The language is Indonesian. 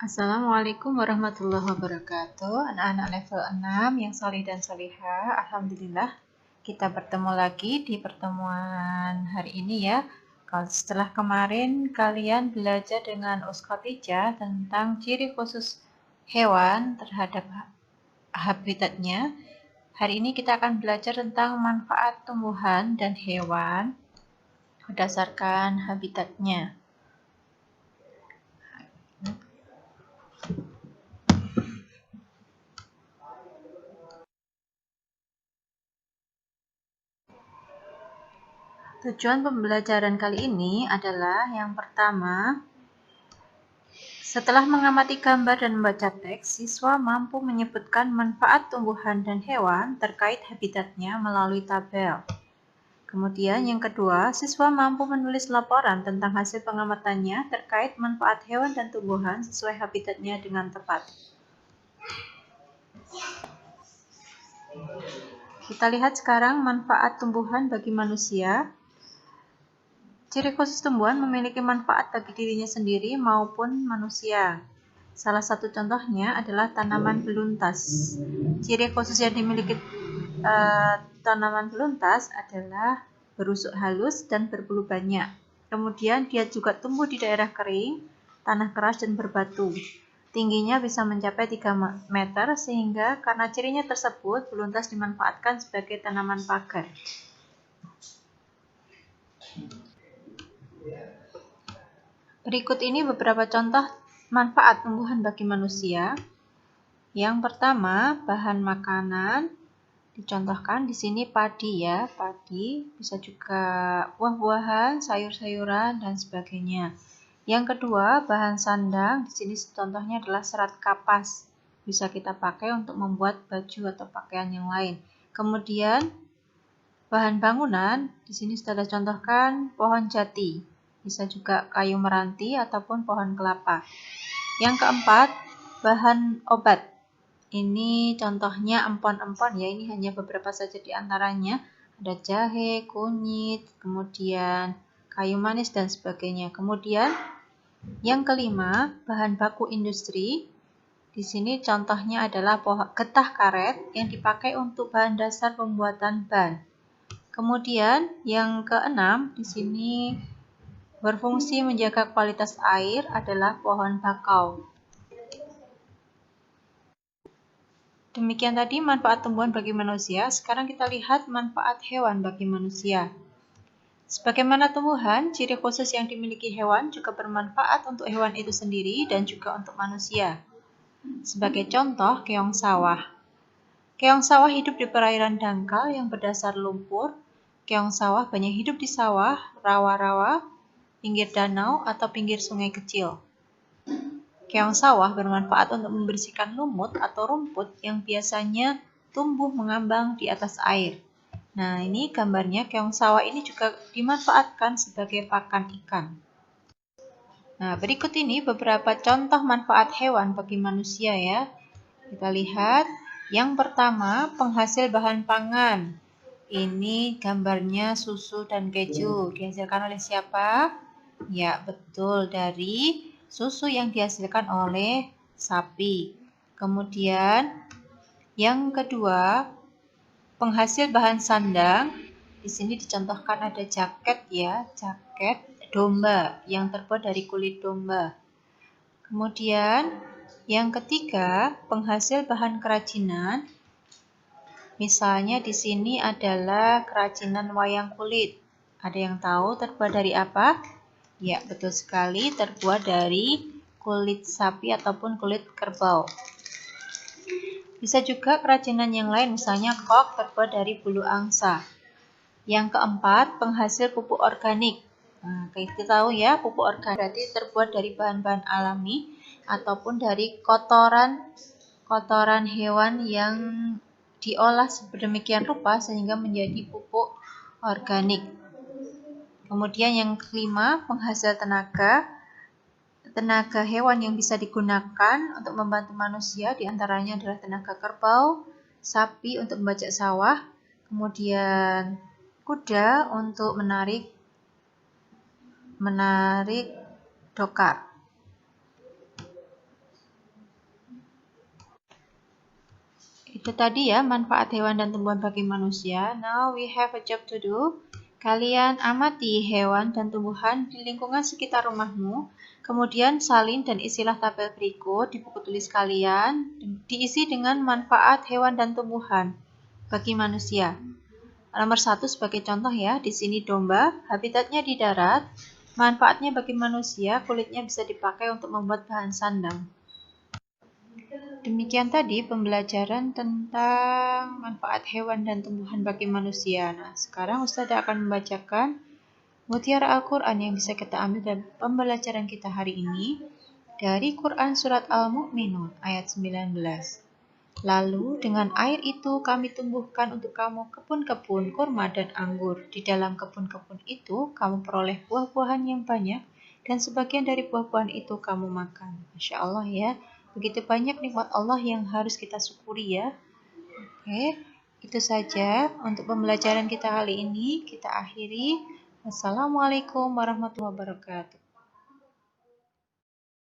Assalamualaikum warahmatullahi wabarakatuh. Anak-anak level 6 yang salih dan salihah, alhamdulillah kita bertemu lagi di pertemuan hari ini ya. Setelah kemarin kalian belajar dengan Ustaz Khadijah tentang ciri khusus hewan terhadap habitatnya. Hari ini kita akan belajar tentang manfaat tumbuhan dan hewan berdasarkan habitatnya. Tujuan pembelajaran kali ini adalah yang pertama, setelah mengamati gambar dan membaca teks, siswa mampu menyebutkan manfaat tumbuhan dan hewan terkait habitatnya melalui tabel. Kemudian yang kedua, siswa mampu menulis laporan tentang hasil pengamatannya terkait manfaat hewan dan tumbuhan sesuai habitatnya dengan tepat. Kita lihat sekarang manfaat tumbuhan bagi manusia. Ciri khusus tumbuhan memiliki manfaat bagi dirinya sendiri maupun manusia. Salah satu contohnya adalah tanaman beluntas. Ciri khusus yang dimiliki tanaman beluntas adalah berusuk halus dan berbulu banyak. Kemudian dia juga tumbuh di daerah kering, tanah keras dan berbatu. Tingginya bisa mencapai 3 meter sehingga karena cirinya tersebut beluntas dimanfaatkan sebagai tanaman pagar. Berikut ini beberapa contoh manfaat tumbuhan bagi manusia. Yang pertama, bahan makanan. Dicontohkan di sini padi ya, padi, bisa juga buah-buahan, sayur-sayuran dan sebagainya. Yang kedua, bahan sandang. Di sini contohnya adalah serat kapas. Bisa kita pakai untuk membuat baju atau pakaian yang lain. Kemudian, bahan bangunan. Di sini sudah dicontohkan pohon jati. Bisa juga kayu meranti ataupun pohon kelapa. Yang keempat, bahan obat. Ini contohnya empon-empon ya, ini hanya beberapa saja di antaranya. Ada jahe, kunyit, kemudian kayu manis dan sebagainya. Kemudian yang kelima, bahan baku industri. Di sini contohnya adalah getah karet yang dipakai untuk bahan dasar pembuatan ban. Kemudian yang keenam, di sini berfungsi menjaga kualitas air adalah pohon bakau. Demikian tadi manfaat tumbuhan bagi manusia. Sekarang kita lihat manfaat hewan bagi manusia. Sebagaimana tumbuhan, ciri khusus yang dimiliki hewan juga bermanfaat untuk hewan itu sendiri dan juga untuk manusia. Sebagai contoh, keong sawah. Keong sawah hidup di perairan dangkal yang berdasar lumpur. Keong sawah banyak hidup di sawah, rawa-rawa, pinggir danau, atau pinggir sungai kecil. Keong sawah bermanfaat untuk membersihkan lumut atau rumput yang biasanya tumbuh mengambang di atas air. Nah, ini gambarnya keong sawah ini juga dimanfaatkan sebagai pakan ikan. Nah, berikut ini beberapa contoh manfaat hewan bagi manusia ya. Kita lihat. Yang pertama, penghasil bahan pangan. Ini gambarnya susu dan keju. Dihasilkan oleh siapa? Ya, betul, dari susu yang dihasilkan oleh sapi. Kemudian, yang kedua, penghasil bahan sandang. Di sini dicontohkan ada jaket ya, jaket domba yang terbuat dari kulit domba. Kemudian, yang ketiga, penghasil bahan kerajinan. Misalnya di sini adalah kerajinan wayang kulit. Ada yang tahu terbuat dari apa? Ya, betul sekali, terbuat dari kulit sapi ataupun kulit kerbau. Bisa juga kerajinan yang lain, misalnya kok terbuat dari bulu angsa. Yang keempat, penghasil pupuk organik. Nah, kita tahu ya, pupuk organik berarti terbuat dari bahan-bahan alami ataupun dari kotoran hewan yang diolah sedemikian rupa sehingga menjadi pupuk organik. Kemudian yang kelima, penghasil tenaga hewan yang bisa digunakan untuk membantu manusia, diantaranya adalah tenaga kerbau, sapi untuk membajak sawah, kemudian kuda untuk menarik dokar. Itu tadi ya manfaat hewan dan tumbuhan bagi manusia. Now we have a job to do. Kalian amati hewan dan tumbuhan di lingkungan sekitar rumahmu. Kemudian salin dan isilah tabel berikut di buku tulis kalian. Diisi dengan manfaat hewan dan tumbuhan bagi manusia. Nomor 1 sebagai contoh ya, di sini domba, habitatnya di darat. Manfaatnya bagi manusia, kulitnya bisa dipakai untuk membuat bahan sandang. Demikian tadi pembelajaran tentang manfaat hewan dan tumbuhan bagi manusia. Nah, sekarang Ustazah akan membacakan mutiara Al-Quran yang bisa kita ambil dari pembelajaran kita hari ini dari Quran Surat Al-Mu'minun ayat 19. Lalu dengan air itu kami tumbuhkan untuk kamu kebun-kebun kurma dan anggur. Di dalam kebun-kebun itu kamu peroleh buah-buahan yang banyak dan sebagian dari buah-buahan itu kamu makan. Masya Allah ya. Begitu banyak nikmat Allah yang harus kita syukuri ya. Oke, itu saja untuk pembelajaran kita kali ini. Kita akhiri. Wassalamualaikum warahmatullahi wabarakatuh.